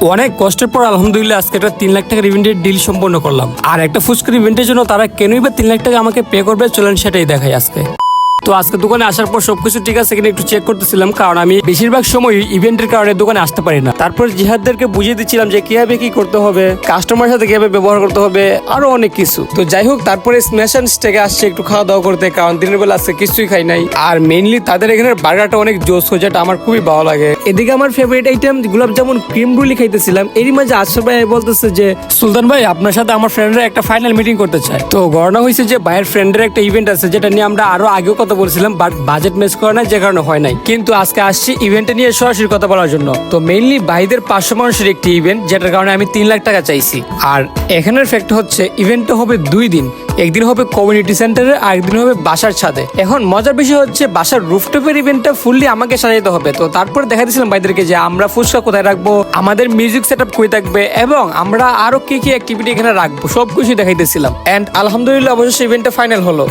অনেক কষ্টের পর আলহামদুলিল্লাহ আজকে একটা 3 লাখ টাকার ইভেন্টের ডিল সম্পন্ন করলাম। আর একটা ফুচকার ইভেন্টের জন্য তারা কেনই বা 3 লাখ টাকা আমাকে পে করবে, চলেন সেটাই দেখাই আজকে। তো আজকে দোকানে আসার পর সবকিছু ঠিক আছে কিনা একটু চেক করতেছিলাম, কারণ আমি বেশিরভাগ সময় ইভেন্টের কারণে দোকানে আসতে পারি না। তারপর জিহাদদেরকে বুঝিয়ে দিচ্ছিলাম যে কিভাবে কি করতে হবে, কাস্টমারের সাথে কিভাবে ব্যবহার করতে হবে, আরো অনেক কিছু। তো যাই হোক, তারপরে স্ম্যাশ এন্ড স্টেকে আসছে একটু খাওয়া দাওয়া করতে, কারণ দিনের বেলা আজকে কিছুই খাই নাই। আর মেইনলি তাদের এখানে বার্গারটা অনেক জোস, যেটা আমার খুবই ভালো লাগে। এদিকে আমার ফেভারিট আইটেম গোলাপ জামুন ক্রিম রুলি খাইতেছিলাম। এরই মাঝে আশরাফ ভাই বলতেছে যে সুলতান ভাই আপনার সাথে আমার ফ্রেন্ডরা একটা ফাইনাল মিটিং করতে চায়। তো ঘটনা হয়েছে যে ভাইয়ের ফ্রেন্ডের একটা ইভেন্ট আছে, যেটা নিয়ে আমরা আরো আগেও কথা বলছিলাম, বাট বাজেট ম্যাচ করে না, যে কারণে হয় নাই। কিন্তু আজকে আসছি ইভেন্টে নিয়ে সরাসরি কথা বলার জন্য। তো মেইনলি ভাইদের 500 মানুষের একটি ইভেন্ট, যেটার কারণে আমি 3 লাখ টাকা চাইছি। আর এখানের ফ্যাক্ট হচ্ছে ইভেন্টটা হবে 2 দিন। একদিন হবে কমিউনিটি সেন্টারে, আর একদিন হবে বাসার ছাদে। এখন মজার বিষয় হচ্ছে বাসার রুফটপের ইভেন্টটা ফুললি আমাকে সাজাইতে হবে। তো তারপরে দেখা দিয়েছিলাম ভাইদেরকে যে আমরা ফুচকা কোথায় রাখবো, আমাদের মিউজিক সেট আপ কই থাকবে, এবং আমরা আরো কি কি অ্যাক্টিভিটি এখানে রাখবো, সবকিছু দেখাইতেছিলাম। এন্ড আলহামদুলিল্লাহ অবশ্যই ইভেন্টটা ফাইনাল হলো।